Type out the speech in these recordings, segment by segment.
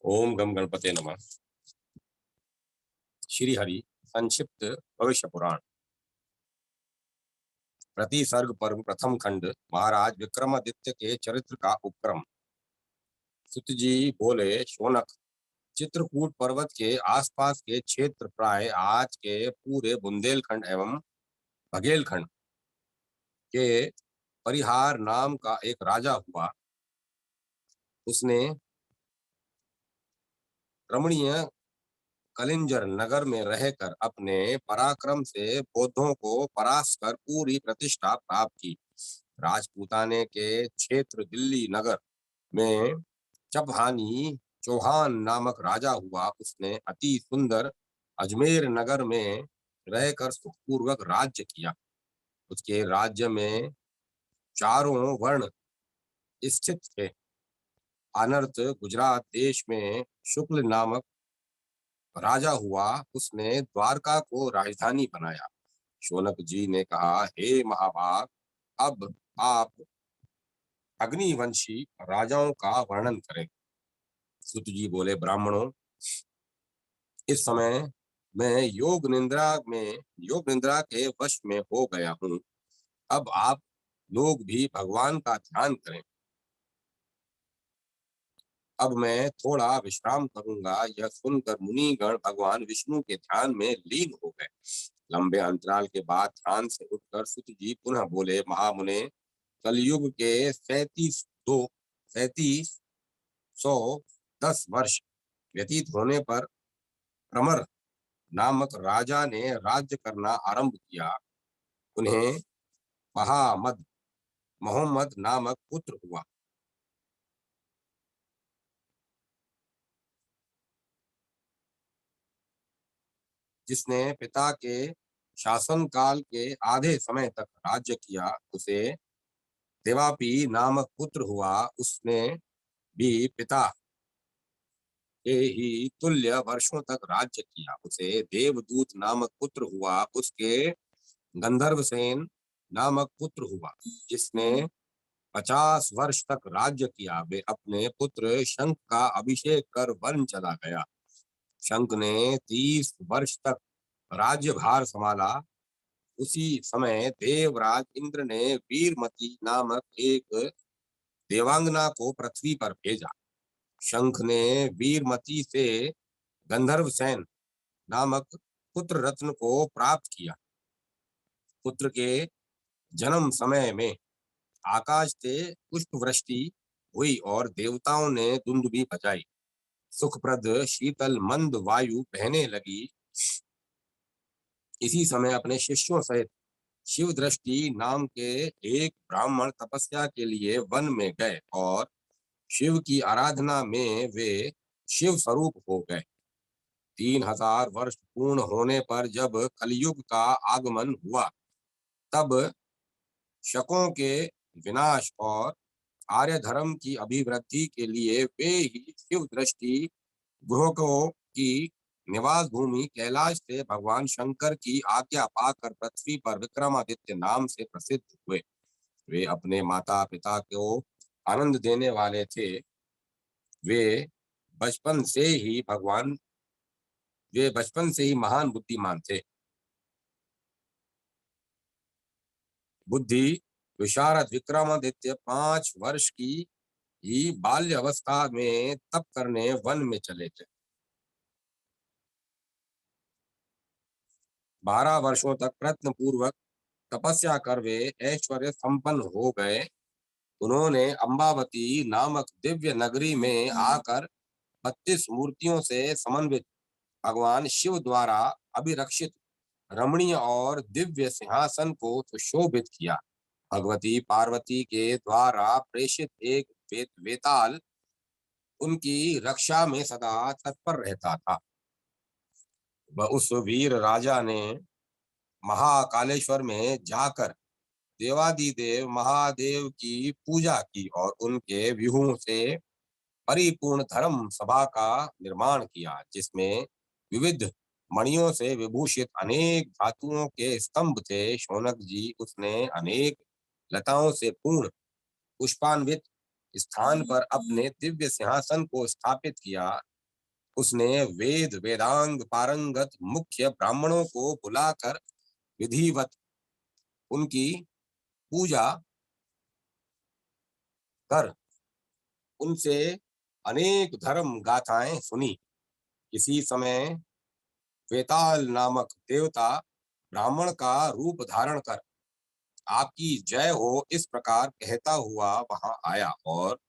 ओम गम गणपते नमः। श्री हरि संक्षिप्त भविष्य पुराण प्रतिसर्ग पर्व प्रथम खंड। महाराज विक्रमादित्य के चरित्र का उपक्रम। सुत जी बोले, शौनक, चित्रकूट पर्वत के आसपास के क्षेत्र प्राय आज के पूरे बुंदेलखंड एवं बघेलखंड के परिहार नाम का एक राजा हुआ। उसने रमणीय कलिंजर नगर में रहकर अपने पराक्रम से बौद्धों को परास्त कर पूरी प्रतिष्ठा प्राप्त की। राजपूताने के क्षेत्र दिल्ली नगर में चपहानी चौहान नामक राजा हुआ। उसने अति सुंदर अजमेर नगर में रहकर सुखपूर्वक राज्य किया। उसके राज्य में चारों वर्ण स्थित थे। अनर्थ गुजरात देश में शुक्ल नामक राजा हुआ। उसने द्वारका को राजधानी बनाया। शौनक जी ने कहा, हे महाभाग, अब आप अग्निवंशी राजाओं का वर्णन करें। सुत जी बोले, ब्राह्मणों, इस समय मैं योग निद्रा के वश में हो गया हूँ। अब आप लोग भी भगवान का ध्यान करें। अब मैं थोड़ा विश्राम करूंगा। यह सुनकर मुनिगण भगवान विष्णु के ध्यान में लीन हो गए। लंबे अंतराल के बाद ध्यान से उठकर सुत जी पुनः बोले, महामुने, कलयुग के 3710 वर्ष व्यतीत होने पर प्रमर नामक राजा ने राज्य करना आरंभ किया। उन्हें महामद मोहम्मद नामक पुत्र हुआ। जिसने पिता के शासनकाल के आधे समय तक राज्य किया। उसे देवापी नामक पुत्र हुआ। उसने भी पिता के ही तुल्य वर्षों तक राज्य किया। उसे देवदूत नामक पुत्र हुआ। उसके गंधर्वसेन नामक पुत्र हुआ, जिसने 50 वर्ष तक राज्य किया। वे अपने पुत्र शंख का अभिषेक कर वन चला गया। शंख ने 30 वर्ष तक राज्यभार संभाला। उसी समय देवराज इंद्र ने वीरमती नामक एक देवांगना को पृथ्वी पर भेजा। शंख ने वीरमती से गंधर्वसेन नामक पुत्र रत्न को प्राप्त किया। पुत्र के जन्म समय में आकाश से पुष्प वृष्टि हुई और देवताओं ने दुंदुभी बजाई। सुखप्रद शीतल मंद वायु बहने लगी। इसी समय अपने शिष्यों सहित शिव दृष्टि नाम के एक ब्राह्मण तपस्या के लिए वन में गए और शिव की आराधना में वे शिव स्वरूप हो गए। 3000 वर्ष पूर्ण होने पर जब कलयुग का आगमन हुआ, तब शकों के विनाश और आर्य धर्म की अभिवृद्धि के लिए वे ही शिव दृष्टि ग्रहों की निवास भूमि कैलाश से भगवान शंकर की आज्ञा पाकर पृथ्वी पर विक्रमादित्य नाम से प्रसिद्ध हुए। वे अपने माता पिता को आनंद देने वाले थे। वे बचपन से ही भगवान वे बचपन से ही महान बुद्धिमान थे। बुद्धि विशारद विक्रमादित्य 5 वर्ष की ही बाल्य अवस्था में तप करने वन में चले थे। 12 वर्षों तक प्रयत्न पूर्वक तपस्या कर वे ऐश्वर्य संपन्न हो गए। उन्होंने अम्बावती नामक दिव्य नगरी में आकर 32 मूर्तियों से समन्वित भगवान शिव द्वारा अभिरक्षित रमणीय और दिव्य सिंहासन को सुशोभित किया। भगवती पार्वती के द्वारा प्रेषित एक वेताल उनकी रक्षा में सदा तत्पर रहता था। उस वीर राजा ने महाकालेश्वर में जाकर देवादिदेव महादेव की पूजा की और उनके व्यूहों से परिपूर्ण धर्म सभा का निर्माण किया, जिसमें विविध मणियों से विभूषित अनेक धातुओं के स्तंभ थे। शौनक जी, उसने अनेक लताओं से पूर्ण पुष्पान्वित स्थान पर अपने दिव्य सिंहासन को स्थापित किया। उसने वेद वेदांग पारंगत मुख्य ब्राह्मणों को बुलाकर विधिवत उनकी पूजा कर उनसे अनेक धर्म गाथाएं सुनी। इसी समय वेताल नामक देवता ब्राह्मण का रूप धारण कर आपकी जय हो इस प्रकार कहता हुआ वहां आया और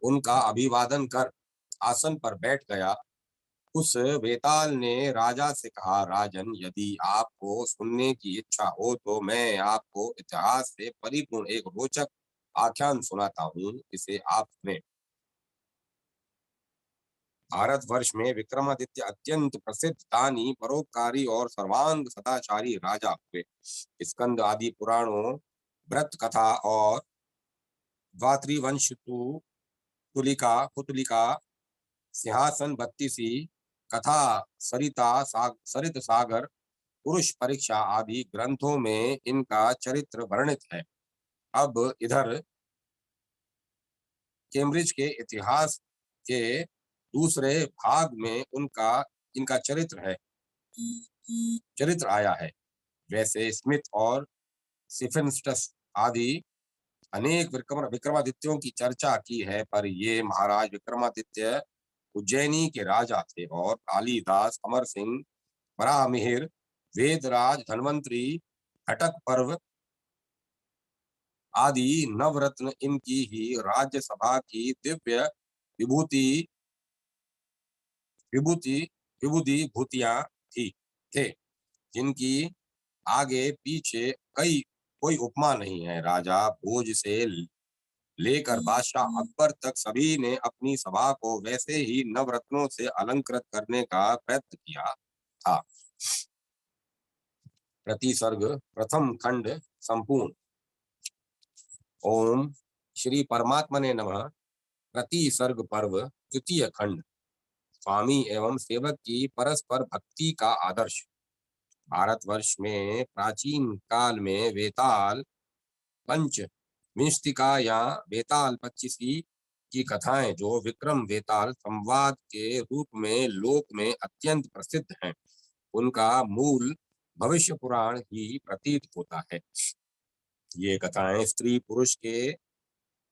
उनका अभिवादन कर आसन पर बैठ गया। उस वेताल ने राजा से कहा, राजन, यदि आपको सुनने की इच्छा हो तो मैं आपको इतिहास से परिपूर्ण एक रोचक आख्यान सुनाता हूँ, इसे आप सुने। भारतवर्ष में विक्रमादित्य अत्यंत प्रसिद्ध दानी, परोपकारी और सर्वांग सदाचारी राजा हुए। स्कंद आदि पुराणों, व्रत कथा और द्वात्रिवंश तुलिका पुतलिका, सिंहासन बत्तीसी, कथा, सरित सागर, पुरुष परीक्षा आदि ग्रंथों में इनका चरित्र वर्णित है। अब इधर कैम्ब्रिज के इतिहास के दूसरे भाग में इनका चरित्र आया है। वैसे स्मिथ और सिफिन्स्टस आदि अनेक विक्रमादित्यों की चर्चा की है, पर ये महाराज विक्रमादित्य उज्जैनी के राजा थे और कालिदास, अमर सिंह, वराहमिहिर, वेदराज, धन्वंतरी, घटक पर्व आदि नवरत्न इनकी ही राज्यसभा की दिव्य विभूति विभूति विभूति भूतियां थे, जिनकी आगे पीछे कोई उपमा नहीं है। राजा भोज से लेकर बादशाह अकबर तक सभी ने अपनी सभा को वैसे ही नवरत्नों से अलंकृत करने का प्रयत्न किया था। प्रतिसर्ग प्रथम खंड संपूर्ण। ओम श्री परमात्मने नमः। प्रतिसर्ग पर्व तृतीय खंड। स्वामी एवं सेवक की परस्पर भक्ति का आदर्श। भारतवर्ष में प्राचीन काल में वेताल पंच विंशतिका या वेताल 25 की कथाएं, जो विक्रम वेताल संवाद के रूप में लोक में अत्यंत प्रसिद्ध हैं, उनका मूल भविष्य पुराण ही प्रतीत होता है। ये कथाएं स्त्री पुरुष के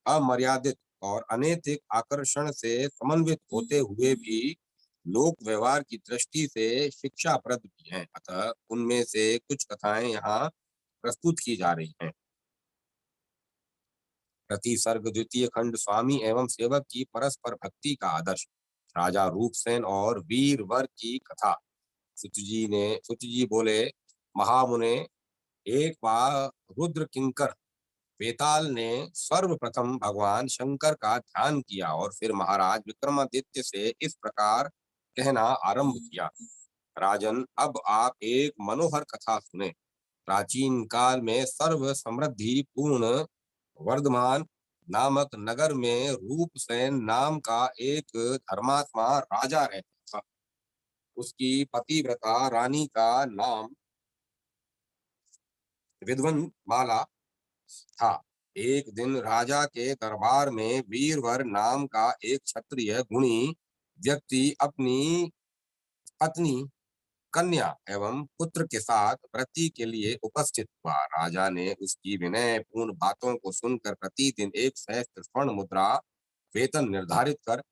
अमर्यादित और अनैतिक आकर्षण से समन्वित होते हुए भी लोक व्यवहार की दृष्टि से शिक्षाप्रद भी हैं। अतः उनमें से कुछ कथाएं यहाँ प्रस्तुत की जा रही हैं। प्रतिसर्ग द्वितीय खंड। स्वामी एवं सेवक की परस्पर भक्ति का आदर्श। राजा रूपसेन और वीरवर की कथा। सुतजी बोले, महामुने, एक बार रुद्र किंकर वेताल ने सर्वप्रथम भगवान शंकर का ध्यान किया और फिर महाराज विक्रमादित्य से इस प्रकार कहना आरंभ किया, राजन, अब आप एक मनोहर कथा सुने। प्राचीन काल में सर्व समृद्धि पूर्ण वर्धमान नामक नगर में रूपसेन नाम का एक धर्मात्मा राजा रहता था। उसकी पतिव्रता रानी का नाम विद्वनमाला था। एक दिन राजा के दरबार में वीरवर नाम का एक क्षत्रिय गुणी व्यक्ति अपनी पत्नी, कन्या एवं पुत्र के साथ व्रती के लिए उपस्थित हुआ। राजा ने उसकी विनय पूर्ण बातों को सुनकर प्रतिदिन 1 सहस्त्र स्वर्ण मुद्रा वेतन निर्धारित कर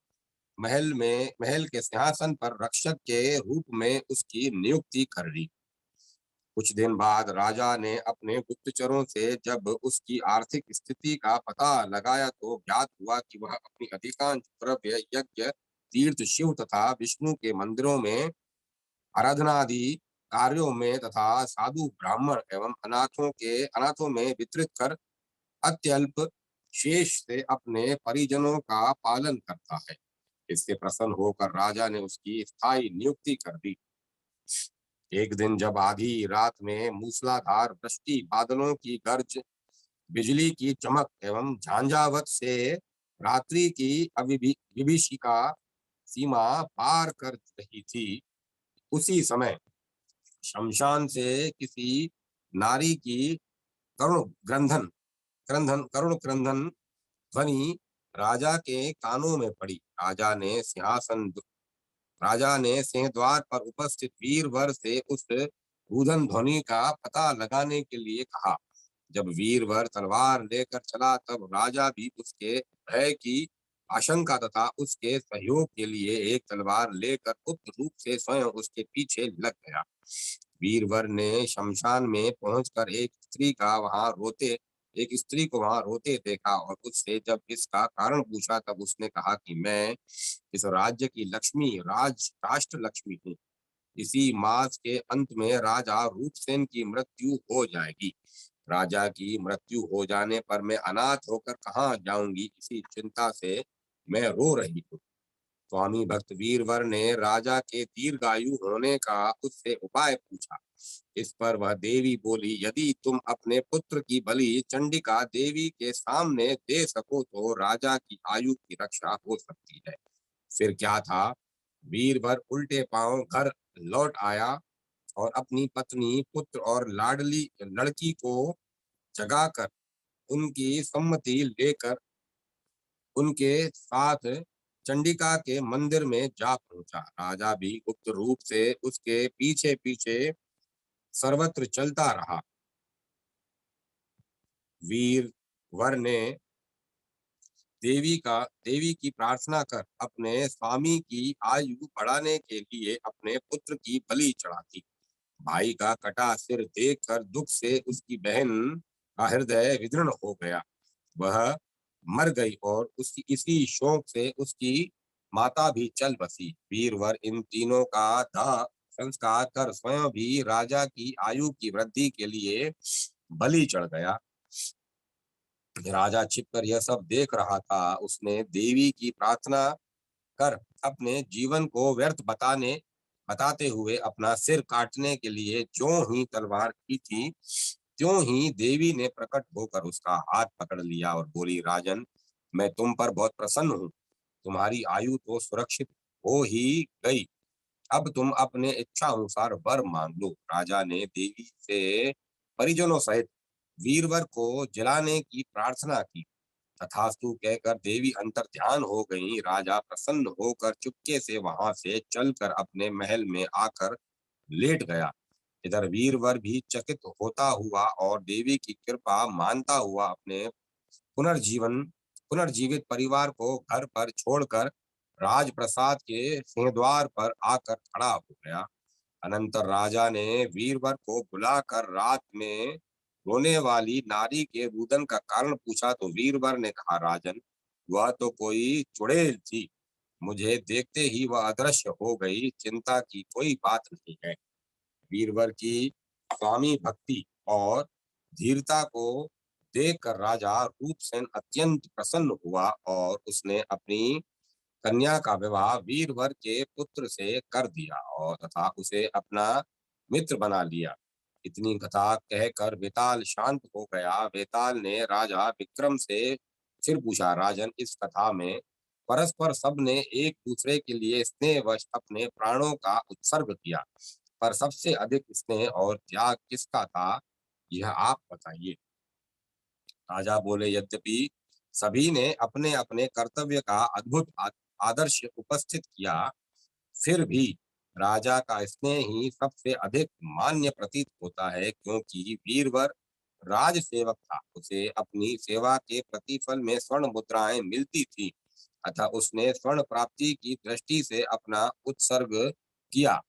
महल के सिंहासन पर रक्षक के रूप में उसकी नियुक्ति कर दी। कुछ दिन बाद राजा ने अपने गुप्तचरों से जब उसकी आर्थिक स्थिति का पता लगाया तो ज्ञात हुआ कि वह अपनी अधिकांश द्रव्य यज्ञ, तीर्थ, शिव तथा विष्णु के मंदिरों में आराधनादि कार्यों में तथा साधु ब्राह्मण एवं अनाथों में वितरित कर अत्यल्प शेष से अपने परिजनों का पालन करता है। इससे प्रसन्न होकर राजा ने उसकी स्थायी नियुक्ति कर दी। एक दिन जब आधी रात में मूसलाधार वृष्टि, बादलों की गर्ज, बिजली की चमक एवं झांझावत से रात्रि की विभीषिका सीमा पार कर रही थी, उसी समय शमशान से किसी नारी की करुण क्रंदन ध्वनि राजा के कानों में पड़ी। राजा ने सिंहासन राजा ने सिंहद्वार पर उपस्थित वीरवर से उस रुदन ध्वनि का पता लगाने के लिए कहा। जब वीरवर तलवार लेकर चला तब राजा भी उसके भय की आशंका तथा उसके सहयोग के लिए एक तलवार लेकर गुप्त रूप से स्वयं उसके पीछे लग गया। वीरवर ने शमशान में पहुंचकर एक स्त्री को वहां रोते देखा और उससे जब इसका कारण पूछा तब उसने कहा कि मैं इस राज्य की लक्ष्मी राष्ट्र लक्ष्मी हूँ। इसी मास के अंत में राजा रूपसेन की मृत्यु हो जाएगी। राजा की मृत्यु हो जाने पर मैं अनाथ होकर कहाँ जाऊंगी, इसी चिंता से मैं रो रही हूँ। स्वामी भक्त वीरवर ने राजा के दीर्घायु होने का उससे उपाय पूछा। इस पर वह देवी बोली, यदि तुम अपने पुत्र की बलि चंडिका देवी के सामने दे सको तो राजा की आयु की रक्षा हो सकती है। फिर क्या था, वीरवर उल्टे पांव घर लौट आया और अपनी पत्नी, पुत्र और लाडली लड़की को जगाकर उनकी सम्मति लेकर उनके साथ चंडिका के मंदिर में जा पहुंचा। राजा भी गुप्त रूप से उसके पीछे पीछे सर्वत्र चलता रहा। वीर वर ने देवी की प्रार्थना कर अपने स्वामी की आयु बढ़ाने के लिए अपने पुत्र की बलि चढ़ा। भाई का कटा सिर देखकर दुख से उसकी बहन का हृदय विदीर्ण हो गया। वह मर गई और उसकी इसी शोक से उसकी माता भी चल बसी। वीरवर इन तीनों का दाह संस्कार कर स्वयं भी राजा की आयु की वृद्धि के लिए बलि चढ़ गया। राजा छिपकर यह सब देख रहा था। उसने देवी की प्रार्थना कर अपने जीवन को व्यर्थ बताते हुए अपना सिर काटने के लिए ज्यों ही तलवार की थी, त्यों ही देवी ने प्रकट होकर उसका हाथ पकड़ लिया और बोली, राजन, मैं तुम पर बहुत प्रसन्न हूँ। तुम्हारी आयु तो सुरक्षित हो ही गई। अब तुम अपने इच्छा अनुसार वर मांग लो। राजा ने देवी से परिजनों सहित वीरवर को जलाने की प्रार्थना की। तथास्तु कहकर देवी अंतर ध्यान हो गई। राजा प्रसन्न होकर चुपके से वहां से चलकर अपने महल में आकर लेट गया। इधर वीरवर भी चकित होता हुआ और देवी की कृपा मानता हुआ अपने पुनर्जीवित परिवार को घर पर छोड़कर राजप्रसाद के सिंहद्वार पर आकर खड़ा हो गया। अनंतर राजा ने वीरवर को बुलाकर रात में रोने वाली नारी के रुदन का कारण पूछा तो वीरवर ने कहा, राजन, वह तो कोई चुड़ैल थी। मुझे देखते ही वह अदृश्य हो गई। चिंता की कोई बात नहीं है। वीरवर की स्वामी भक्ति और धीरता को देखकर राजा रूपसेन अत्यंत प्रसन्न हुआ और उसने अपनी कन्या का विवाह वीरवर के पुत्र से कर दिया और तथा उसे अपना मित्र बना लिया। इतनी कथा कहकर वेताल शांत हो गया। वेताल ने राजा विक्रम से फिर पूछा, राजन, इस कथा में परस्पर सबने एक दूसरे के लिए स्नेहवश अपने प्राणों का उत्सर्ग किया, पर सबसे अधिक स्नेह और त्याग किसका था, यह आप बताइए। राजा बोले, यद्यपि सभी ने अपने अपने कर्तव्य का अद्भुत आदर्श उपस्थित किया, फिर भी राजा का स्नेह ही सबसे अधिक मान्य प्रतीत होता है, क्योंकि वीरवर राज सेवक था। उसे अपनी सेवा के प्रतिफल में स्वर्ण मुद्राएं मिलती थी, अतः उसने स्वर्ण प्राप्ति की दृष्टि से अपना उत्सर्ग किया।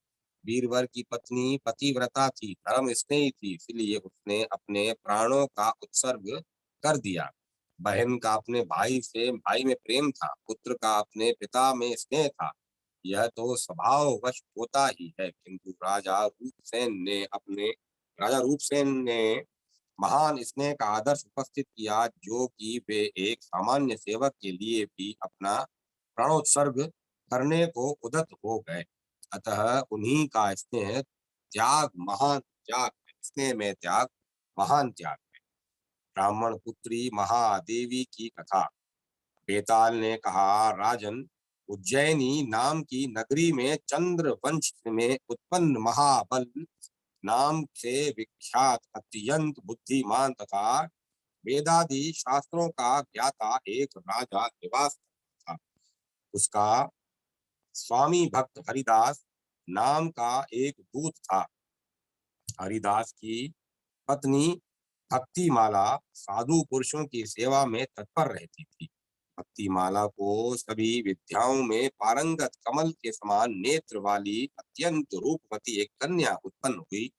वीरवर की पत्नी पतिव्रता थी, धर्म स्नेही थी, इसलिए उसने अपने प्राणों का उत्सर्ग कर दिया। बहन का अपने भाई में प्रेम था, पुत्र का अपने पिता में स्नेह था। यह तो स्वभाववश होता ही है, किंतु राजा रूपसेन ने महान स्नेह का आदर्श उपस्थित किया, जो कि वे एक सामान्य सेवक के लिए भी अपना प्राणोत्सर्ग करने को उद्यत हो गए। अतः उन्हीं का स्नेह में त्याग महान त्याग। ब्राह्मण पुत्री महादेवी की कथा। बेताल ने कहा, राजन, उज्जैनी नाम की नगरी में चंद्र वंश में उत्पन्न महाबल नाम से विख्यात अत्यंत बुद्धिमान तथा वेदादि शास्त्रों का ज्ञाता एक राजा निवास करता था। उसका स्वामी भक्त हरिदास नाम का एक दूत था। हरिदास की पत्नी भक्तिमाला साधु पुरुषों की सेवा में तत्पर रहती थी। भक्तिमाला को सभी विद्याओं में पारंगत कमल के समान नेत्र वाली अत्यंत रूपवती एक कन्या उत्पन्न हुई।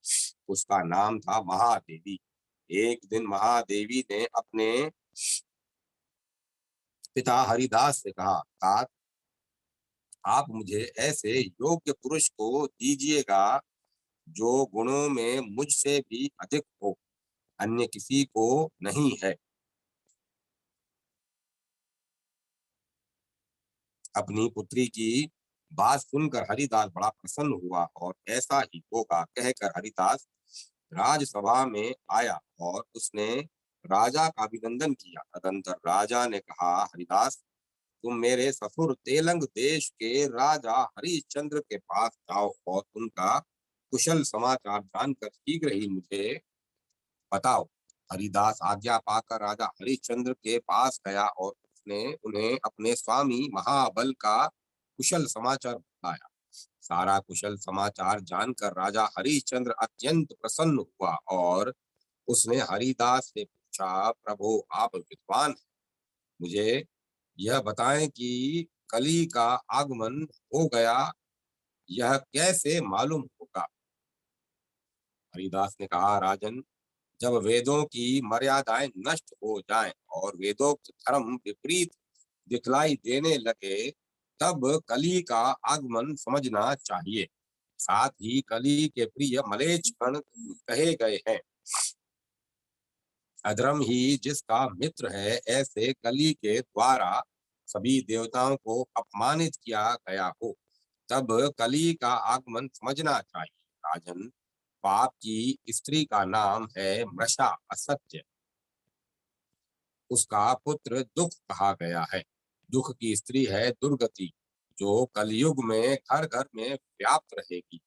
उसका नाम था महादेवी। एक दिन महादेवी ने अपने पिता हरिदास से कहा, तात, आप मुझे ऐसे योग्य पुरुष को दीजिएगा जो गुणों में मुझसे भी अधिक हो, अन्य किसी को नहीं है। अपनी पुत्री की बात सुनकर हरिदास बड़ा प्रसन्न हुआ और ऐसा ही होगा कहकर हरिदास राजसभा में आया और उसने राजा का अभिनंदन किया। तदंतर राजा ने कहा, हरिदास, तुम मेरे ससुर तेलंग देश के राजा हरिश्चंद्र के पास जाओ और उनका कुशल समाचार जानकर शीघ्र ही मुझे बताओ। हरिदास आज्ञा पाकर राजा हरिश्चंद्र के पास गया और उसने उन्हें अपने स्वामी महाबल का कुशल समाचार बताया। सारा कुशल समाचार जानकर राजा हरिश्चंद्र अत्यंत प्रसन्न हुआ और उसने हरिदास से पूछा, प्रभु, आप विद्वान हैं, मुझे यह बताएं कि कली का आगमन हो गया, यह कैसे मालूम होगा। हरिदास ने कहा, राजन, जब वेदों की मर्यादाएं नष्ट हो जाएं और वेदोक्त धर्म विपरीत दिखलाई देने लगे, तब कली का आगमन समझना चाहिए। साथ ही कली के प्रिय मलेच्छ गण कहे गए हैं। अधर्म ही जिसका मित्र है, ऐसे कली के द्वारा सभी देवताओं को अपमानित किया गया हो, तब कली का आगमन समझना चाहिए। राजन, पाप की स्त्री का नाम है मृषा, असत्य। उसका पुत्र दुख कहा गया है। दुख की स्त्री है दुर्गति, जो कलयुग में घर घर में व्याप्त रहेगी।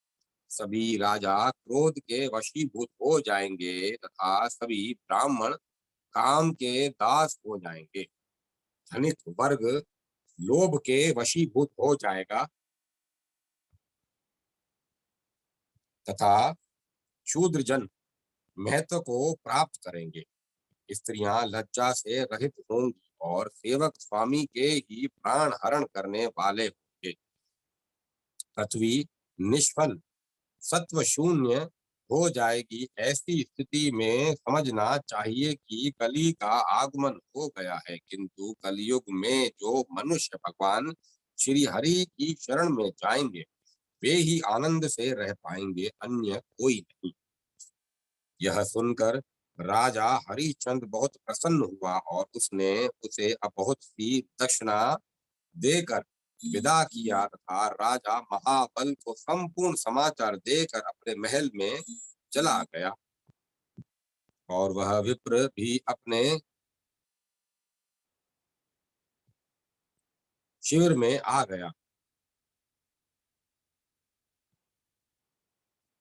सभी राजा क्रोध के वशीभूत हो जाएंगे तथा सभी ब्राह्मण काम के दास हो जाएंगे। धनिक वर्ग लोभ के वशीभूत हो जाएगा तथा शूद्र जन महत्व को प्राप्त करेंगे। स्त्रियां लज्जा से रहित होंगी और सेवक स्वामी के ही प्राण हरण करने वाले होंगे। पृथ्वी निष्फल सत्व शून्य हो जाएगी। ऐसी स्थिति में समझना चाहिए कि कली का आगमन हो गया है, किंतु कलयुग में जो मनुष्य भगवान श्री हरि की शरण में जाएंगे, वे ही आनंद से रह पाएंगे, अन्य कोई नहीं। यह सुनकर राजा हरिश्चंद्र बहुत प्रसन्न हुआ और उसने उसे बहुत सी दक्षिणा देकर विदा किया तथा राजा महाबल को संपूर्ण समाचार देकर अपने महल में चला गया। और वह विप्र भी अपने शिविर में आ गया।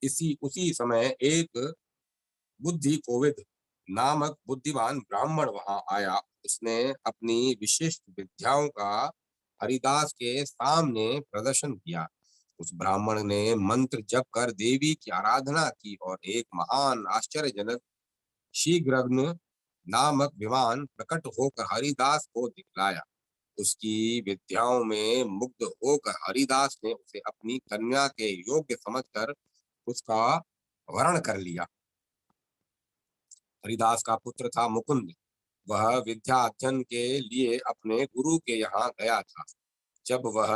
उसी समय एक बुद्धि कोविद नामक बुद्धिमान ब्राह्मण वहां आया। उसने अपनी विशिष्ट विद्याओं का हरिदास के सामने प्रदर्शन किया। उस ब्राह्मण ने मंत्र जप कर देवी की आराधना की और एक महान आश्चर्यजनक शीघ्रग्न नामक विमान प्रकट होकर हरिदास को दिखलाया। उसकी विद्याओं में मुग्ध होकर हरिदास ने उसे अपनी कन्या के योग्य समझकर उसका वरण कर लिया। हरिदास का पुत्र था मुकुंद। वह विद्या अध्ययन के लिए अपने गुरु के यहाँ गया था। जब वह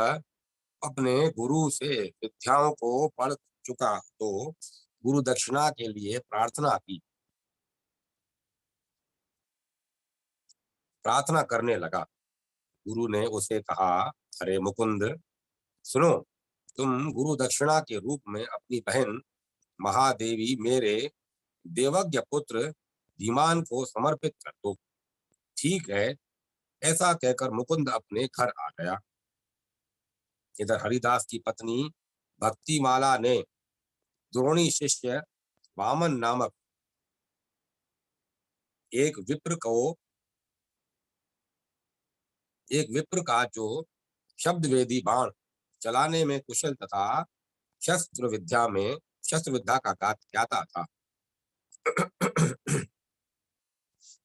अपने गुरु से विद्याओं को पढ़ चुका तो गुरु दक्षिणा के लिए प्रार्थना करने लगा। गुरु ने उसे कहा, अरे मुकुंद, सुनो, तुम गुरु दक्षिणा के रूप में अपनी बहन महादेवी मेरे देवज्ञ पुत्र धीमान को समर्पित कर दो। ठीक है, ऐसा कहकर मुकुंद अपने घर आ गया। इधर हरिदास की पत्नी भक्तिमाला ने द्रोणी शिष्य वामन नामक एक विप्र का जो शब्द वेदी बाण चलाने में कुशल तथा शस्त्र विद्या का ज्ञाता था।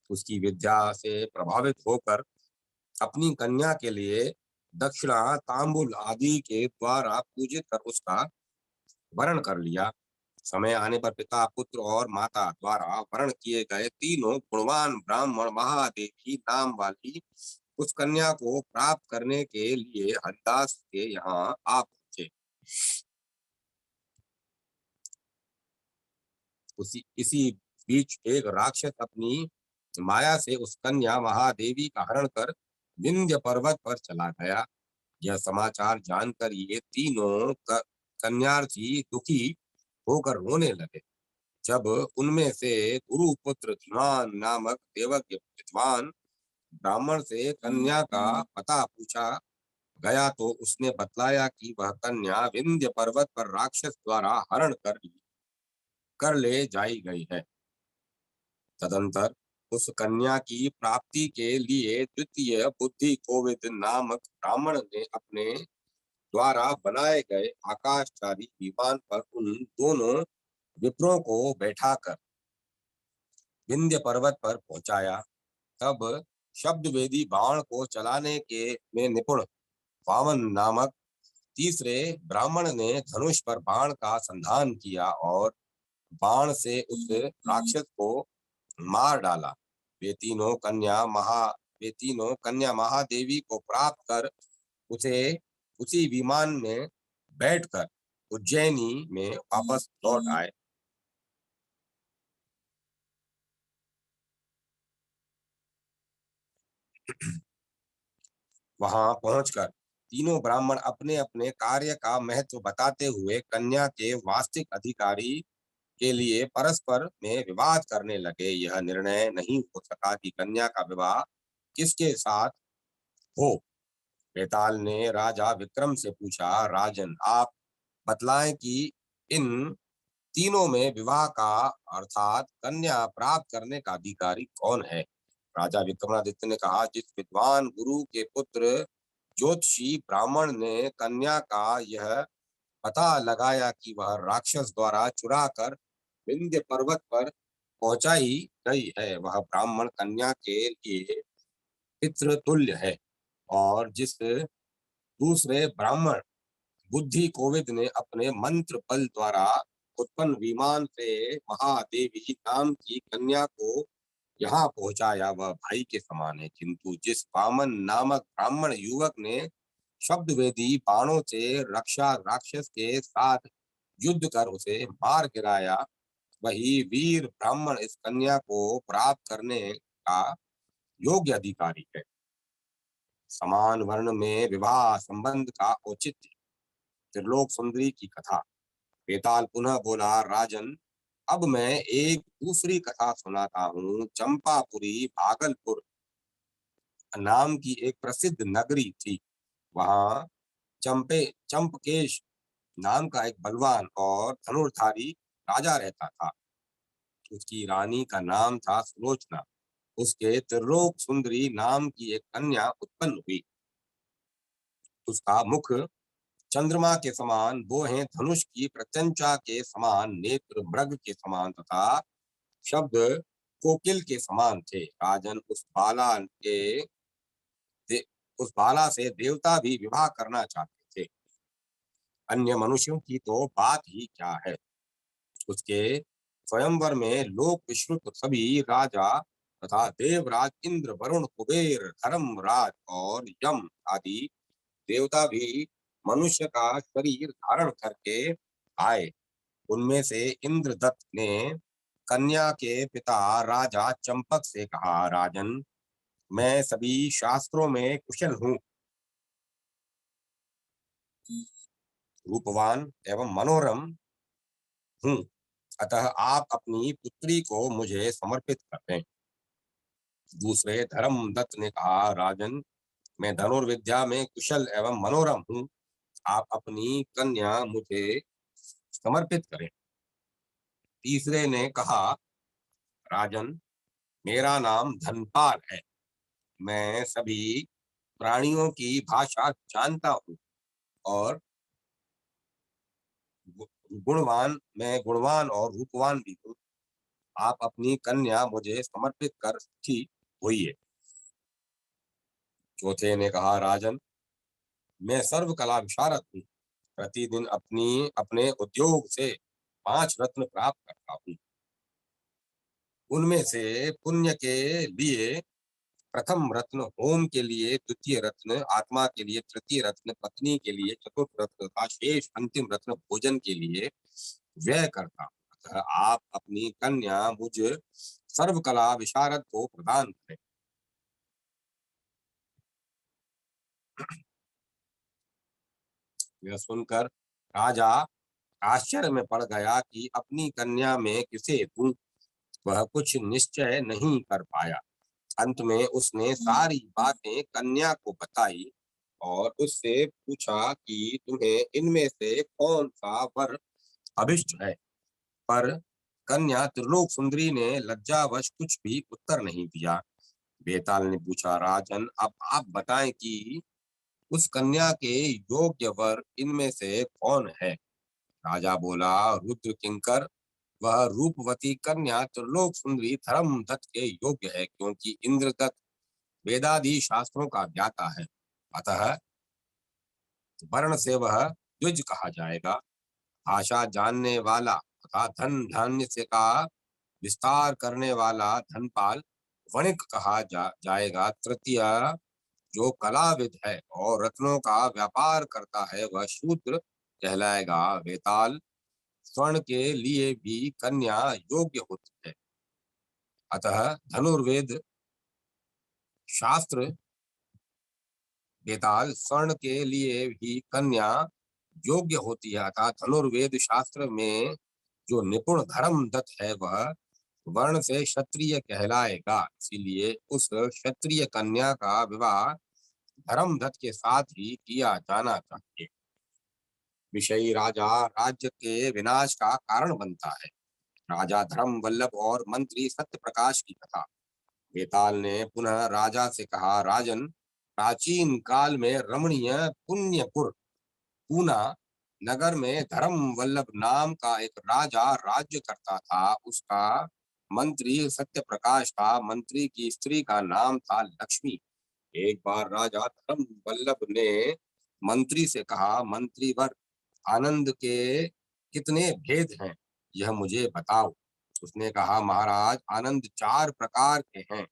उसकी विद्या से प्रभावित होकर अपनी कन्या के लिए दक्षिणा तांबुल आदि के द्वारा पूजित कर उसका वरण कर लिया। समय आने पर पिता, पुत्र और माता द्वारा वरण किए गए तीनों गुणवान ब्राह्मण महादेवी नाम वाली उस कन्या को प्राप्त करने के लिए हरिदास के यहाँ आ पहुंचे। इसी बीच एक राक्षस अपनी माया से उस कन्या महादेवी का हरण कर विंध्य पर्वत पर चला गया। यह समाचार जानकर ये तीनों कन्यार्थी दुखी होकर रोने लगे। जब उनमें से गुरुपुत्र धीमान नामक देवज्ञ विद्वान ब्राह्मण से कन्या का पता पूछा गया तो उसने बतलाया कि वह कन्या विंध्य पर्वत पर राक्षस द्वारा हरण कर ले जाई गई है। तदंतर उस कन्या की प्राप्ति के लिए द्वितीय बुद्धि कोविद नामक ब्राह्मण ने अपने द्वारा बनाए गए आकाशचारी विमान पर उन दोनों विप्रों को बैठाकर विंध्य पर्वत पर पहुंचाया। तब शब्द वेदी बाण को चलाने के में निपुण वामन नामक तीसरे ब्राह्मण ने धनुष पर बाण का संधान किया और बाण से उस राक्षस को मार डाला। वे तीनों कन्या महादेवी को प्राप्त कर उसे उसी विमान में बैठकर उज्जैनी में वापस लौट आए। वहां पहुंचकर तीनों ब्राह्मण अपने अपने कार्य का महत्व बताते हुए कन्या के वास्तविक अधिकारी के लिए परस्पर में विवाद करने लगे। यह निर्णय नहीं हो सका कि कन्या का विवाह किसके साथ हो। बेताल ने राजा विक्रम से पूछा, राजन आप बतलाएं कि इन तीनों में विवाह का अर्थात कन्या प्राप्त करने का अधिकारी कौन है। राजा विक्रमादित्य ने कहा, जिस विद्वान गुरु के पुत्र ज्योतिषी ब्राह्मण ने कन्या का यह पता लगाया कि वह राक्षस द्वारा चुरा कर विंध्य पर्वत पर पहुंचाई गई है, वह ब्राह्मण कन्या के लिए पितृतुल्य है। और जिस दूसरे ब्राह्मण बुद्धि कोविद ने अपने मंत्र बल द्वारा उत्पन्न विमान से महादेवी नाम की कन्या को यहाँ पहुंचाया, वह भाई के समान है। किंतु जिस वामन नामक ब्राह्मण युवक ने शब्द वेदी बाणों से रक्षा राक्षस के साथ युद्ध कर उसे मार गिराया, वही वीर ब्राह्मण इस कन्या को प्राप्त करने का योग्य अधिकारी है। समान वर्ण में विवाह संबंध का औचित्य। त्रिलोक सुंदरी की कथा। बेताल पुनः बोला, राजन अब मैं एक दूसरी कथा सुनाता हूँ। चंपापुरी भागलपुर नाम की एक प्रसिद्ध नगरी थी। वहां चंपकेश नाम का एक बलवान और धनुर्धारी राजा रहता था। उसकी रानी का नाम था सुलोचना। उसके त्रिलोक सुंदरी नाम की एक कन्या उत्पन्न हुई। उसका मुख चंद्रमा के समान, बोहें धनुष की प्रत्यंचा के समान, नेत्र मृग के समान तथा शब्द कोकिल के समान थे। राजन उस बाला से देवता भी विवाह करना चाहते थे। अन्य मनुष्यों की तो बात ही क्या है। उसके स्वयंवर में लोक विश्रुत सभी राजा तथा देवराज इंद्र, वरुण, कुबेर, धर्मराज और यम आदि देवता भी मनुष्य का शरीर धारण करके आए। उनमें से इंद्रदत्त ने कन्या के पिता राजा चंपक से कहा, राजन मैं सभी शास्त्रों में कुशल हूँ, रूपवान एवं मनोरम हूँ, अतः आप अपनी पुत्री को मुझे समर्पित कर दें। दूसरे धर्मदत्त ने कहा, राजन मैं धनुर्विद्या में कुशल एवं मनोरम हूँ, आप अपनी कन्या मुझे समर्पित करें। तीसरे ने कहा, राजन मेरा नाम धनपाल है, मैं सभी प्राणियों की भाषा जानता हूँ और मैं गुणवान और रूपवान भी हूँ। आप अपनी कन्या मुझे समर्पित कर सुखी होइए। चौथे ने कहा, राजन, मैं सर्व कला विशारद हूँ। प्रतिदिन अपने उद्योग से 5 रत्न प्राप्त करता हूँ। उनमें से पुण्य के लिए प्रथम रत्न, होम के लिए द्वितीय रत्न, आत्मा के लिए तृतीय रत्न, पत्नी के लिए चतुर्थ रत्न तथा शेष अंतिम रत्न भोजन के लिए व्यय करता हूं। अतः आप अपनी कन्या मुझ सर्वकला विशारद को प्रदान करें। यह सुनकर राजा आश्चर्य में पड़ गया कि अपनी कन्या में किसे दूं। वह कुछ निश्चय नहीं कर पाया। अंत में उसने सारी बातें कन्या को बताई और उससे पूछा कि तुम्हें इनमें से कौन सा वर अभिष्ट है। पर कन्या त्रिलोक सुंदरी ने लज्जावश कुछ भी उत्तर नहीं दिया। बेताल ने पूछा, राजन, अब आप बताएं कि उस कन्या के योग्य वर इनमें से कौन है। राजा बोला, रुद्र किंकर, वह रूपवती कन्या त्रिलोक सुंदरी धर्मदत्त के योग्य है, क्योंकि इंद्रदत्त वेदादि शास्त्रों का ज्ञाता है। अतः वर्ण से वह द्विज कहा जाएगा। भाषा जानने वाला तथा धन धान्य से का विस्तार करने वाला धनपाल वणिक कहा जाएगा। तृतीय जो कलाविद है और रत्नों का व्यापार करता है वह शूद्र कहलाएगा। वेताल स्वर्ण के लिए भी कन्या योग्य होती है। अतः धनुर्वेद शास्त्र वेताल स्वर्ण के लिए भी कन्या योग्य होती है। अतः धनुर्वेद शास्त्र में जो निपुण धर्मदत्त है वह वर्ण से क्षत्रिय कहलाएगा। इसीलिए उस क्षत्रिय कन्या का विवाह धर्मदत्त के साथ ही किया जाना चाहिए। विषयी राजा राज्य के विनाश का कारण बनता है। राजा धर्म वल्लभ और मंत्री सत्य प्रकाश की कथा। वेताल ने पुनः राजा से कहा, राजन, प्राचीन काल में रमणीय पुण्यपुर पूना नगर में धर्म वल्लभ नाम का एक राजा राज्य करता था। उसका मंत्री सत्य प्रकाश था। मंत्री की स्त्री का नाम था लक्ष्मी। एक बार राजा धर्म वल्लभ ने मंत्री से कहा, मंत्रीवर, आनंद के कितने भेद हैं, यह मुझे बताओ। उसने कहा, महाराज, आनंद 4 प्रकार के हैं।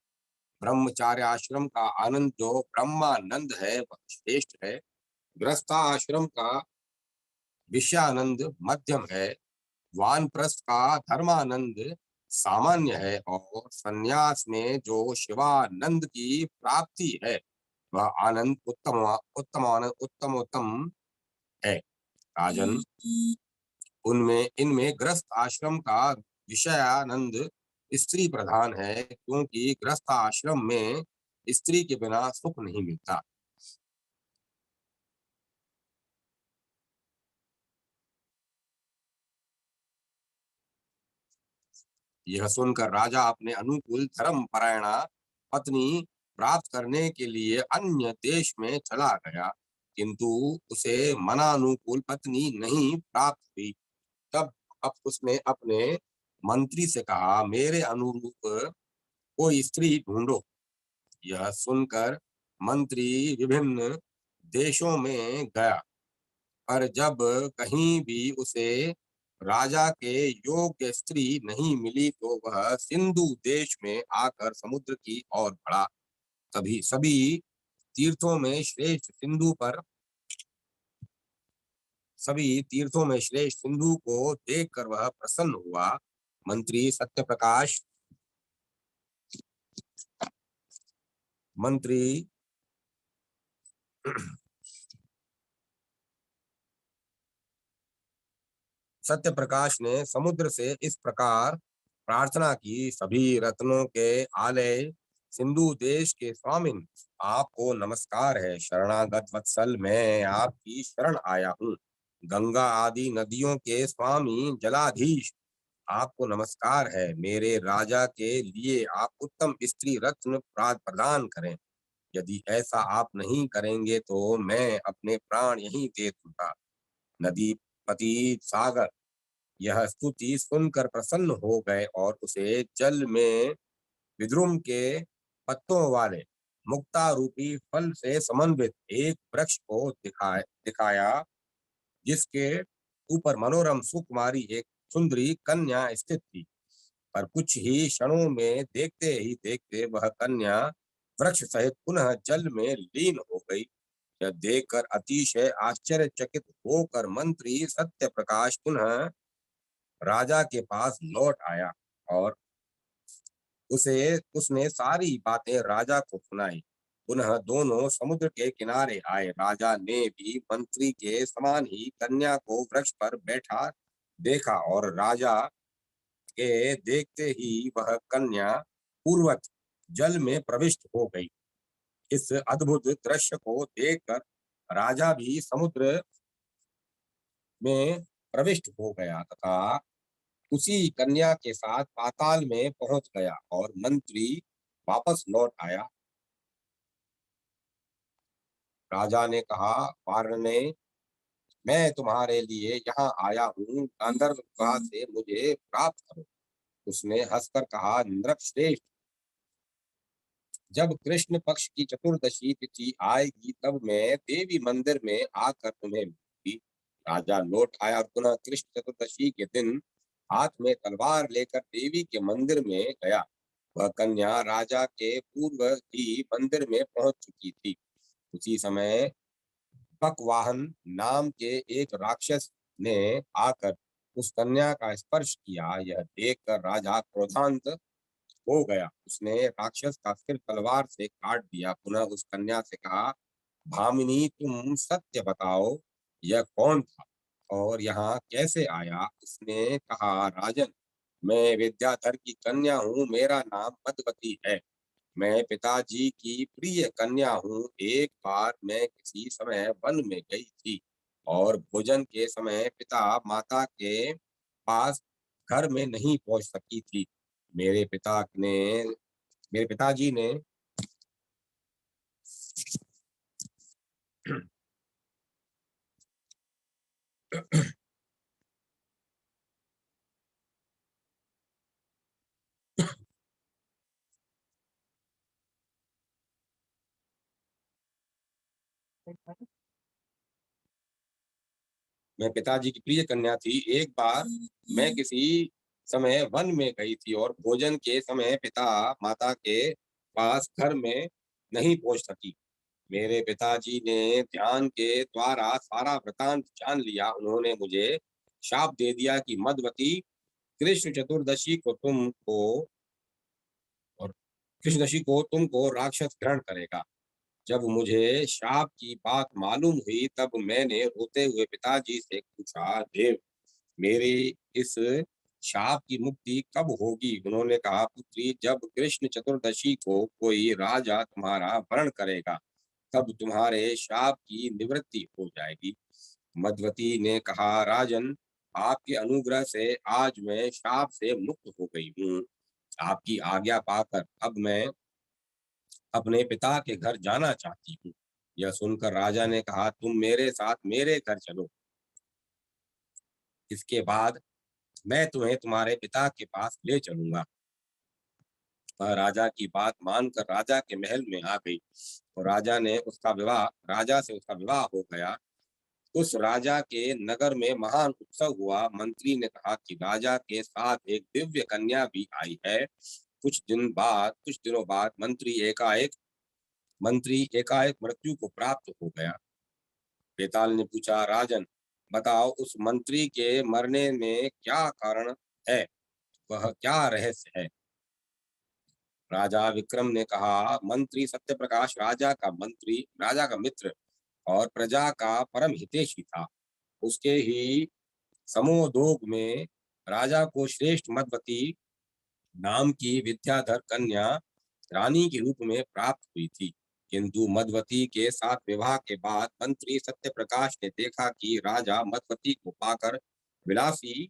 ब्रह्मचार्य आश्रम का आनंद जो ब्रह्मानंद है वह श्रेष्ठ है। गृहस्था आश्रम का विषयानंद मध्यम है। वानप्रस्थ का धर्मानंद सामान्य है और संन्यास में जो शिवानंद की प्राप्ति है वह आनंद उत्तमोत्तम है। राजन, उनमें इनमें गृहस्थ आश्रम का विषयानंद स्त्री प्रधान है, क्योंकि गृहस्थ आश्रम में स्त्री के बिना सुख नहीं मिलता। यह सुनकर राजा अपने अनुकूल धर्म परायणा पत्नी प्राप्त करने के लिए अन्य देश में चला गया, किंतु उसे मनानुकूल पत्नी नहीं प्राप्त हुई। तब अब उसने अपने मंत्री से कहा, मेरे अनुरूप कोई स्त्री ढूंढो। यह सुनकर मंत्री विभिन्न देशों में गया, पर जब कहीं भी उसे राजा के योग्य स्त्री नहीं मिली तो वह सिंधु देश में आकर समुद्र की ओर बढ़ा। तभी सभी तीर्थों में श्रेष्ठ सिंधु को देखकर वह प्रसन्न हुआ। मंत्री सत्य प्रकाश ने समुद्र से इस प्रकार प्रार्थना की, सभी रत्नों के आलय सिंधु देश के स्वामिन, आपको नमस्कार है। शरणागत वत्सल, मैं आपकी शरण आया हूँ। गंगा आदि नदियों के स्वामी जलाधीश, आपको नमस्कार है। मेरे राजा के लिए आप उत्तम स्त्री रत्न प्रदान करें। यदि ऐसा आप नहीं करेंगे तो मैं अपने प्राण यहीं दे दूंगा। नदी पति सागर यह स्तुति सुनकर प्रसन्न हो गए और उसे जल में विद्रुम के पत्तों वाले मुक्ता रूपी फल से समन्वित एक वृक्ष को दिखाया, जिसके ऊपर मनोरम सुकुमारी एक सुंदरी कन्या स्थित थी। पर कुछ ही क्षणों में देखते ही देखते वह कन्या वृक्ष सहित पुनः जल में लीन हो गई। यह देखकर अतिशय आश्चर्यचकित होकर मंत्री सत्य प्रकाश पुनः राजा के पास लौट आया और उसने सारी बातें राजा को सुनाई। पुनः दोनों समुद्र के किनारे आए। राजा ने भी मंत्री के समान ही कन्या को वृक्ष पर बैठा देखा और राजा के देखते ही वह कन्या पूर्वत जल में प्रविष्ट हो गई। इस अद्भुत दृश्य को देखकर राजा भी समुद्र में प्रविष्ट हो गया तथा उसी कन्या के साथ पाताल में पहुंच गया और मंत्री वापस लौट आया। राजा ने कहा, वारने, मैं तुम्हारे लिए यहाँ आया हूँ, गंधर्व विवाह से मुझे प्राप्त करो। उसने हंसकर कहा, नृपश्रेष्ठ, जब कृष्ण पक्ष की चतुर्दशी तिथि आएगी तब मैं देवी मंदिर में आकर तुम्हें मिलूंगी। राजा लौट आया और पुनः कृष्ण चतुर्दशी के दिन हाथ में तलवार लेकर देवी के मंदिर में गया। वह कन्या राजा के पूर्व ही मंदिर में पहुंच चुकी थी। उसी समय पकवाहन नाम के एक राक्षस ने आकर उस कन्या का स्पर्श किया। यह देखकर राजा क्रोधांत हो गया। उसने राक्षस का सिर तलवार से काट दिया। पुनः उस कन्या से कहा, भामिनी, तुम सत्य बताओ, यह कौन था और यहाँ कैसे आया? उसने कहा, राजन, मैं विद्याधर की कन्या हूँ, मेरा नाम मधुवती है। मैं पिताजी की प्रिय कन्या हूँ। एक बार मैं किसी समय वन में गई थी और भोजन के समय पिता माता के पास घर में नहीं पहुंच सकी थी। मेरे पिता ने मेरे पिताजी ने मैं पिताजी की प्रिय कन्या थी। एक बार मैं किसी समय वन में गई थी और भोजन के समय पिता माता के पास घर में नहीं पहुंच सकी। मेरे पिताजी ने ध्यान के द्वारा सारा वृतांत जान लिया। उन्होंने मुझे शाप दे दिया कि मधुवती कृष्ण चतुर्दशी को और कृष्णदशी को तुमको राक्षस ग्रहण करेगा। जब मुझे शाप की बात मालूम हुई तब मैंने रोते हुए पिताजी से पूछा, देव, मेरी इस शाप की मुक्ति कब होगी? उन्होंने कहा, पुत्री, जब कृष्ण चतुर्दशी को कोई राजा तुम्हारा वरण करेगा तब तुम्हारे शाप की निवृत्ति हो जाएगी। मधुवती ने कहा, राजन, आपके अनुग्रह से आज मैं शाप से मुक्त हो गई हूँ। आपकी आज्ञा पाकर अब मैं अपने पिता के घर जाना चाहती हूँ। यह सुनकर राजा ने कहा, तुम मेरे साथ मेरे घर चलो। इसके बाद मैं तुम्हें तुम्हारे पिता के पास ले चलूंगा। वह राजा की बात मानकर राजा के महल में आ गई और राजा से उसका विवाह हो गया। उस राजा के नगर में महान उत्सव हुआ। मंत्री ने कहा कि राजा के साथ एक दिव्य कन्या भी आई है। कुछ दिनों बाद मंत्री एकाएक मृत्यु को प्राप्त हो गया। बेताल ने पूछा, राजन, बताओ, उस मंत्री के मरने में क्या कारण है? वह क्या रहस्य है? राजा विक्रम ने कहा, मंत्री सत्यप्रकाश राजा का मित्र और प्रजा का परम हितैषी था। उसके ही समोदोग में राजा को श्रेष्ठ मधुवती नाम की विद्याधर कन्या रानी के रूप में प्राप्त हुई थी। किंतु मधुवती के साथ विवाह के बाद मंत्री सत्यप्रकाश ने देखा कि राजा मधुवती को पाकर विलासी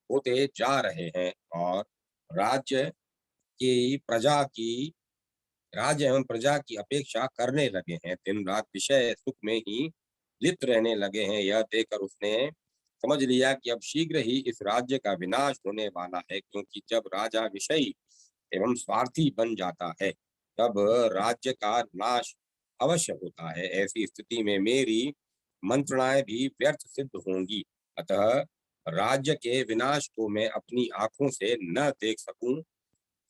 होते जा रहे हैं और राज्य की प्रजा की राज्य एवं प्रजा की अपेक्षा करने लगे हैं। दिन रात विषय सुख में ही लिप्त रहने लगे हैं। यह देखकर उसने समझ लिया कि अब शीघ्र ही इस राज्य का विनाश होने वाला है, क्योंकि जब राजा विषयी एवं स्वार्थी बन जाता है तब राज्य का नाश अवश्य होता है। ऐसी स्थिति में मेरी मंत्रणाएं भी व्यर्थ सिद्ध होंगी। अतः राज्य के विनाश को मैं अपनी आंखों से न देख सकूं,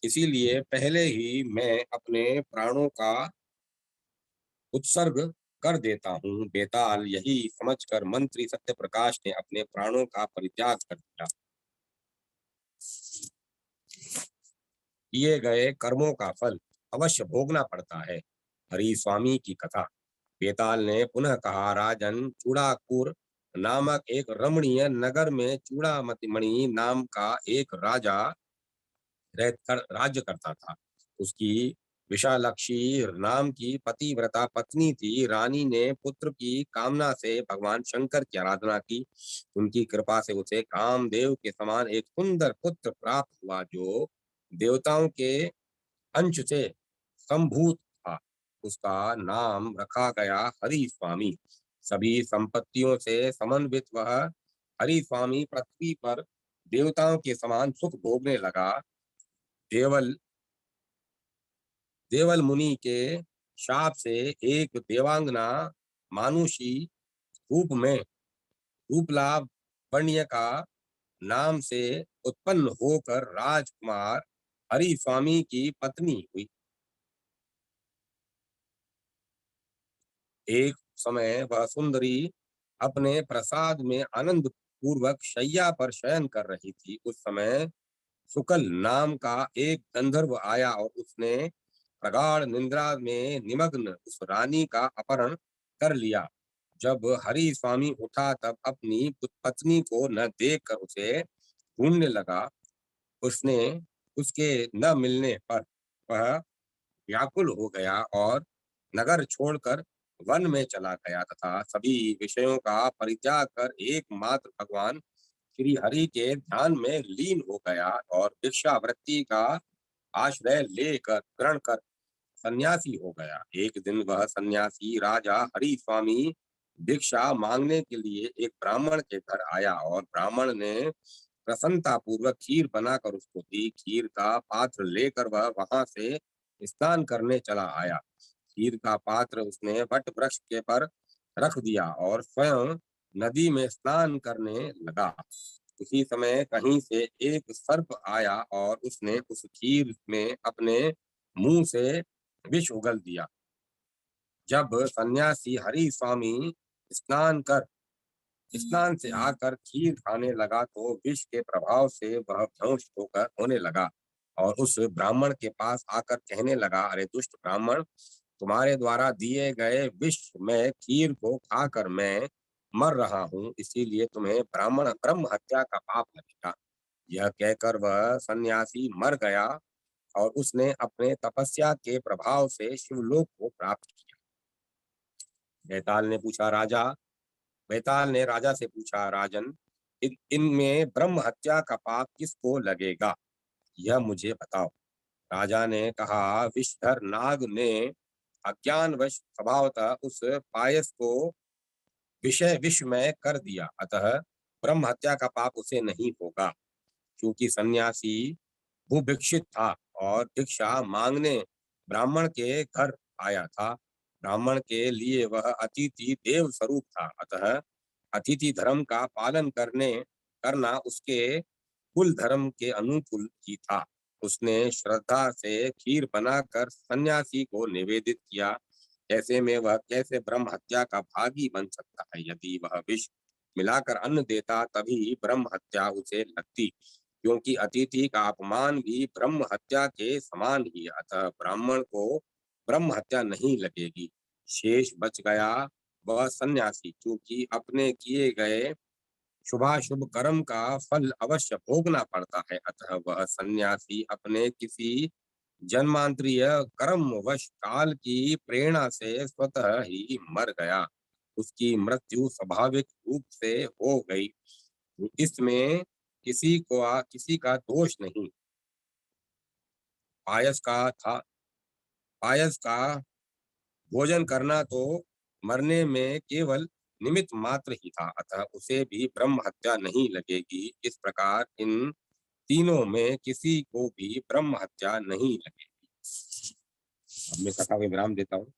इसीलिए पहले ही मैं अपने प्राणों का उत्सर्ग कर देता हूँ। बेताल यही समझकर मंत्री सत्यप्रकाश ने अपने प्राणों का परित्याग कर दिया। किए गए कर्मों का फल अवश्य भोगना पड़ता है। हरि स्वामी की कथा। बेताल ने पुनः कहा, राजन, चूड़ाकुर नामक एक रमणीय नगर में चूड़ामणि नाम का एक राजा रहकर राज्य करता था। उसकी विशालक्षी नाम की पतिव्रता पत्नी थी। रानी ने पुत्र की कामना से भगवान शंकर की आराधना की। उनकी कृपा से उसे कामदेव के समान एक सुंदर पुत्र प्राप्त हुआ, जो देवताओं के अंश से संभूत था। उसका नाम रखा गया हरि स्वामी। सभी संपत्तियों से समन्वित वह हरि स्वामी पृथ्वी पर देवताओं के समान सुख भोगने लगा। देवल देवल मुनि के शाप से एक देवांगना मानुषी रूप में रूपलाभ वर्ण्य का नाम से उत्पन्न होकर राजकुमार हरि स्वामी की पत्नी हुई। एक समय वह सुंदरी अपने प्रसाद में आनंद पूर्वक शैया पर शयन कर रही थी। उस समय शुक्ल नाम का एक गंधर्व आया और उसने प्रगाढ़ निद्रा में निमग्न उस रानी का अपहरण कर लिया। जब हरि स्वामी उठा तब अपनी पत्नी को न देखकर उसे ढूंढने लगा। उसने उसके न मिलने पर वह व्याकुल हो गया और नगर छोड़कर वन में चला गया तथा सभी विषयों का परित्याग कर एकमात्र भगवान श्री हरि के ध्यान में लीन हो गया और भिक्षावृत्ति का आश्रय लेकर ग्रहण कर सन्यासी हो गया। एक दिन वह सन्यासी राजा हरि स्वामी भिक्षा मांगने के लिए एक ब्राह्मण के घर आया और ब्राह्मण ने प्रसन्नता पूर्वक खीर बनाकर उसको दी। खीर का पात्र लेकर वह वहां से स्नान करने चला आया। खीर का पात्र उसने वट वृक्ष के पर रख दिया और स्वयं नदी में स्नान करने लगा। उसी समय कहीं से एक सर्प आया और उसने उस खीर में अपने मुंह से विष उगल दिया। जब सन्यासी हरि स्वामी स्नान कर स्नान से आकर खीर खाने लगा तो विष के प्रभाव से वह बेहोश होकर होने लगा और उस ब्राह्मण के पास आकर कहने लगा, अरे दुष्ट ब्राह्मण, तुम्हारे द्वारा दिए गए विष में खीर को खाकर मैं मर रहा हूँ, इसीलिए तुम्हें ब्रह्म हत्या का पाप लगेगा। यह कहकर वह सन्यासी मर गया और उसने अपने तपस्या के प्रभाव से शिवलोक को प्राप्त किया। बेताल ने पूछा राजा बेताल ने राजा से पूछा, राजन, इनमें ब्रह्म हत्या का पाप किसको लगेगा, यह मुझे बताओ। राजा ने कहा, विषधर नाग ने अज्ञानवश स्वभावतः उस पायस को विषमय कर दिया, अतः ब्रह्म हत्या का पाप उसे नहीं होगा। क्योंकि सन्यासी भूभिक्षित था और भिक्षा मांगने ब्राह्मण के घर आया था। ब्राह्मण के लिए वह अतिथि देव स्वरूप था, अतः अतिथि धर्म का पालन करना उसके कुल धर्म के अनुकूल ही था। उसने श्रद्धा से खीर बनाकर सन्यासी को निवेदित किया। ऐसे में वह कैसे ब्रह्म हत्या का भागी बन सकता है। यदि वह विष मिलाकर अन्न देता तभी ब्रह्म हत्या उसे लगती, क्योंकि अतिथि का अपमान भी ब्रह्म हत्या के समान ही है। अतः ब्राह्मण को ब्रह्म हत्या नहीं लगेगी। शेष बच गया वह सन्यासी, क्योंकि अपने किए गए शुभाशुभ कर्म का फल अवश्य भोगना पड़ता है। अतः वह सन्यासी अपने किसी जन्मांतरीय कर्मवश काल की प्रेरणा से स्वतः ही मर गया। उसकी मृत्यु स्वाभाविक रूप से हो गई। इसमें किसी का दोष नहीं। पायस का था पायस का भोजन करना तो मरने में केवल निमित्त मात्र ही था, अतः उसे भी ब्रह्म हत्या नहीं लगेगी। इस प्रकार इन तीनों में किसी को भी ब्रह्म हत्या नहीं लगेगी। अब मैं कथा को विराम देता हूँ।